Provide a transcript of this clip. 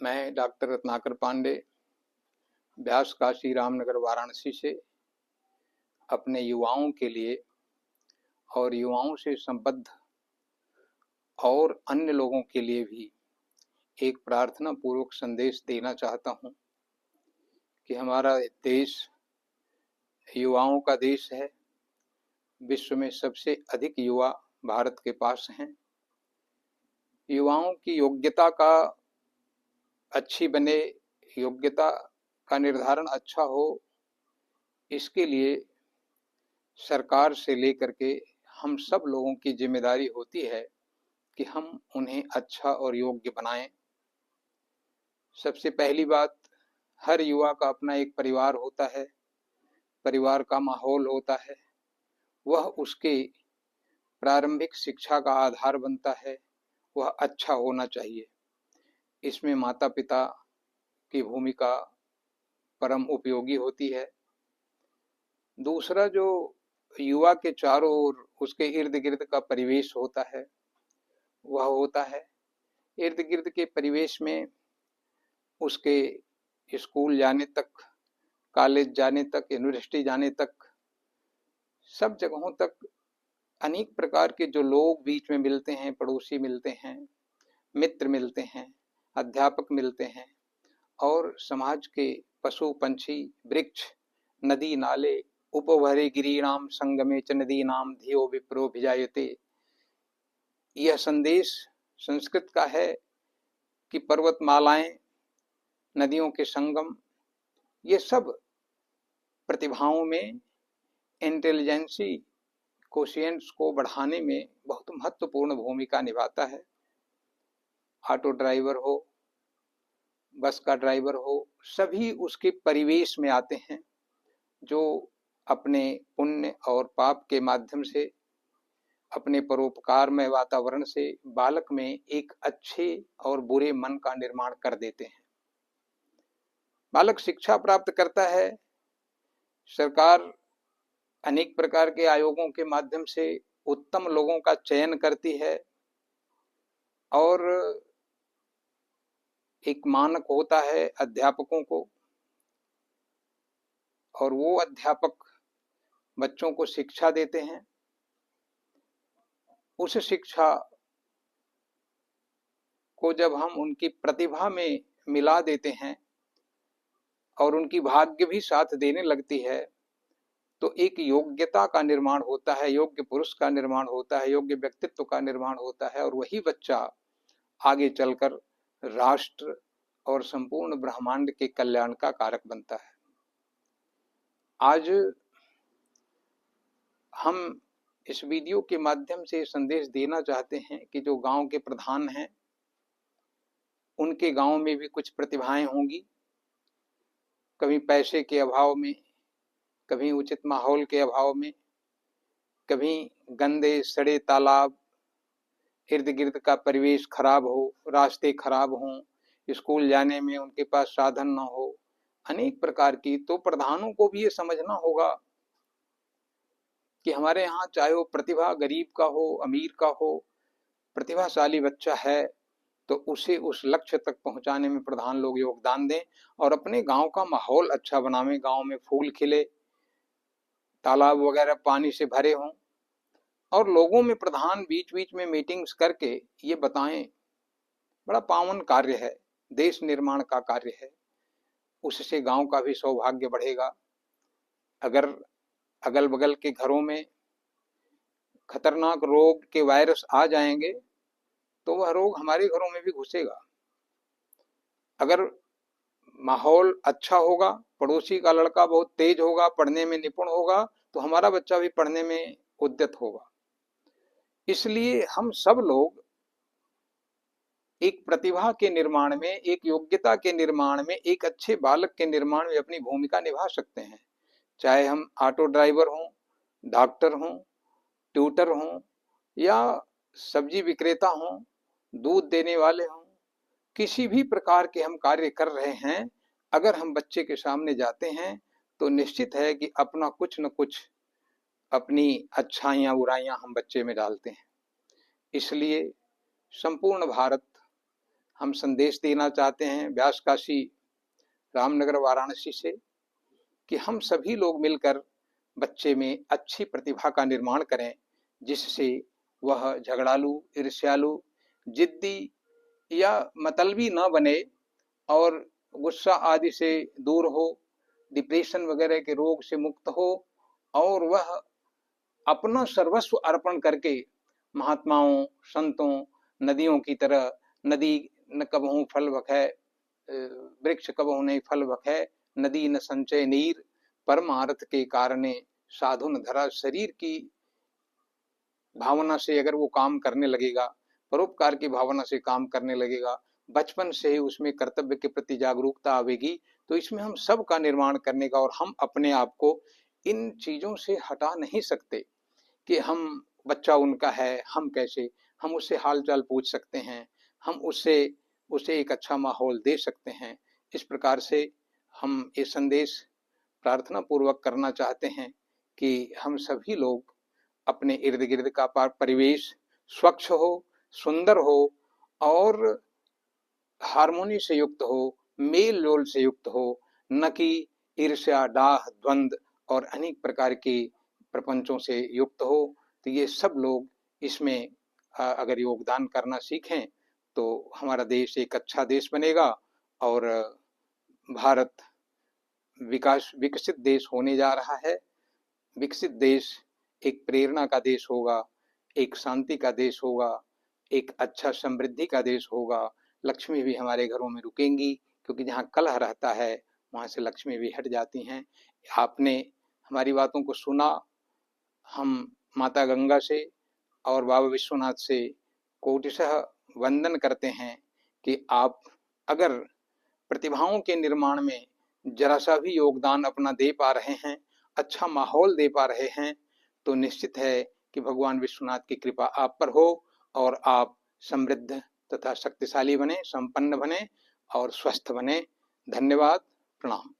मैं डॉक्टर रत्नाकर पांडे व्यास काशी रामनगर वाराणसी से अपने युवाओं के लिए और युवाओं से संबद्ध और अन्य लोगों के लिए भी एक प्रार्थना पूर्वक संदेश देना चाहता हूं कि हमारा देश युवाओं का देश है। विश्व में सबसे अधिक युवा भारत के पास हैं। युवाओं की योग्यता का अच्छी बने, योग्यता का निर्धारण अच्छा हो, इसके लिए सरकार से लेकर के हम सब लोगों की जिम्मेदारी होती है कि हम उन्हें अच्छा और योग्य बनाएं। सबसे पहली बात, हर युवा का अपना एक परिवार होता है, परिवार का माहौल होता है, वह उसके प्रारंभिक शिक्षा का आधार बनता है, वह अच्छा होना चाहिए। इसमें माता पिता की भूमिका परम उपयोगी होती है। दूसरा, जो युवा के चारों ओर उसके इर्द गिर्द का परिवेश होता है वह होता है, इर्द गिर्द के परिवेश में उसके स्कूल जाने तक, कॉलेज जाने तक, यूनिवर्सिटी जाने तक, सब जगहों तक अनेक प्रकार के जो लोग बीच में मिलते हैं, पड़ोसी मिलते हैं, मित्र मिलते हैं, अध्यापक मिलते हैं और समाज के पशु पंछी, वृक्ष, नदी नाले, उपवरे गिरीणाम संगमे च नदीनाम धियो विप्रो भिजायते, यह संदेश संस्कृत का है कि पर्वतमालाएं, नदियों के संगम, ये सब प्रतिभाओं में इंटेलिजेंसी कोशिएंट्स को बढ़ाने में बहुत महत्वपूर्ण भूमिका निभाता है। ऑटो ड्राइवर हो, बस का ड्राइवर हो, सभी उसके परिवेश में आते हैं जो अपने पुण्य और पाप के माध्यम से, अपने परोपकारमय वातावरण से बालक में एक अच्छे और बुरे मन का निर्माण कर देते हैं। बालक शिक्षा प्राप्त करता है, सरकार अनेक प्रकार के आयोगों के माध्यम से उत्तम लोगों का चयन करती है और एक मानक होता है अध्यापकों को, और वो अध्यापक बच्चों को शिक्षा देते हैं। उस शिक्षा को जब हम उनकी प्रतिभा में मिला देते हैं और उनकी भाग्य भी साथ देने लगती है, तो एक योग्यता का निर्माण होता है, योग्य पुरुष का निर्माण होता है, योग्य व्यक्तित्व का निर्माण होता है, और वही बच्चा आगे चलकर राष्ट्र और संपूर्ण ब्रह्मांड के कल्याण का कारक बनता है। आज हम इस वीडियो के माध्यम से संदेश देना चाहते हैं कि जो गांव के प्रधान हैं, उनके गांव में भी कुछ प्रतिभाएं होंगी। कभी पैसे के अभाव में, कभी उचित माहौल के अभाव में, कभी गंदे सड़े तालाब, इर्द गिर्द का परिवेश खराब हो, रास्ते खराब हों, स्कूल जाने में उनके पास साधन न हो, अनेक प्रकार की। तो प्रधानों को भी ये समझना होगा कि हमारे यहाँ चाहे वो प्रतिभा गरीब का हो, अमीर का हो, प्रतिभाशाली बच्चा है तो उसे उस लक्ष्य तक पहुंचाने में प्रधान लोग योगदान दें और अपने गांव का माहौल अच्छा बनावें। गांव में फूल खिले, तालाब वगैरह पानी से भरे हों, और लोगों में प्रधान बीच बीच में मीटिंग्स करके ये बताएं। बड़ा पावन कार्य है, देश निर्माण का कार्य है, उससे गांव का भी सौभाग्य बढ़ेगा। अगर अगल बगल के घरों में खतरनाक रोग के वायरस आ जाएंगे तो वह रोग हमारे घरों में भी घुसेगा। अगर माहौल अच्छा होगा, पड़ोसी का लड़का बहुत तेज होगा, पढ़ने में निपुण होगा, तो हमारा बच्चा भी पढ़ने में उद्यत होगा। इसलिए हम सब लोग एक प्रतिभा के निर्माण में, एक योग्यता के निर्माण में, एक अच्छे बालक के निर्माण में अपनी भूमिका निभा सकते हैं। चाहे हम ऑटो ड्राइवर हों, डॉक्टर हों, ट्यूटर हों, या सब्जी विक्रेता हों, दूध देने वाले हों, किसी भी प्रकार के हम कार्य कर रहे हैं, अगर हम बच्चे के सामने जाते हैं तो निश्चित है कि अपना कुछ न कुछ, अपनी अच्छाइयां बुराइयां हम बच्चे में डालते हैं। इसलिए संपूर्ण भारत हम संदेश देना चाहते हैं व्यास काशी रामनगर वाराणसी से कि हम सभी लोग मिलकर बच्चे में अच्छी प्रतिभा का निर्माण करें, जिससे वह झगड़ालू, ईर्ष्यालु, जिद्दी या मतलबी न बने और गुस्सा आदि से दूर हो, डिप्रेशन वगैरह के रोग से मुक्त हो और वह अपना सर्वस्व अर्पण करके महात्माओं, संतों, नदियों की तरह, नदी न कबहू फल बखै, वृक्ष कबहू नहीं फल बखै, नदी न संचय नीर, परमार्थ के कारणे साधु न धरा। शरीर की भावना से अगर वो काम करने लगेगा, परोपकार की भावना से काम करने लगेगा, बचपन से ही उसमें कर्तव्य के प्रति जागरूकता आवेगी, तो इसमें हम सब का निर्माण करने का, और हम अपने आप को इन चीजों से हटा नहीं सकते कि हम बच्चा उनका है, हम कैसे, हम उससे हालचाल पूछ सकते हैं, हम उससे उसे एक अच्छा माहौल दे सकते हैं। इस प्रकार से हम ये संदेश प्रार्थना पूर्वक करना चाहते हैं कि हम सभी लोग अपने इर्द गिर्द का परिवेश स्वच्छ हो, सुंदर हो और हारमोनी से युक्त हो, मेल जोल से युक्त हो, न कि ईर्ष्या, डाह, द्वंद और अनेक प्रकार के प्रपंचों से युक्त हो। तो ये सब लोग इसमें अगर योगदान करना सीखें तो हमारा देश एक अच्छा देश बनेगा और भारत विकसित देश होने जा रहा है। विकसित देश एक प्रेरणा का देश होगा, एक शांति का देश होगा, एक अच्छा समृद्धि का देश होगा। लक्ष्मी भी हमारे घरों में रुकेंगी, क्योंकि जहाँ कलह रहता है वहां से लक्ष्मी भी हट जाती हैं। आपने हमारी बातों को सुना। हम माता गंगा से और बाबा विश्वनाथ से कोटिशः वंदन करते हैं कि आप अगर प्रतिभाओं के निर्माण में जरा सा भी योगदान अपना दे पा रहे हैं, अच्छा माहौल दे पा रहे हैं, तो निश्चित है कि भगवान विश्वनाथ की कृपा आप पर हो और आप समृद्ध तथा शक्तिशाली बने, संपन्न बने और स्वस्थ बने। धन्यवाद, प्रणाम।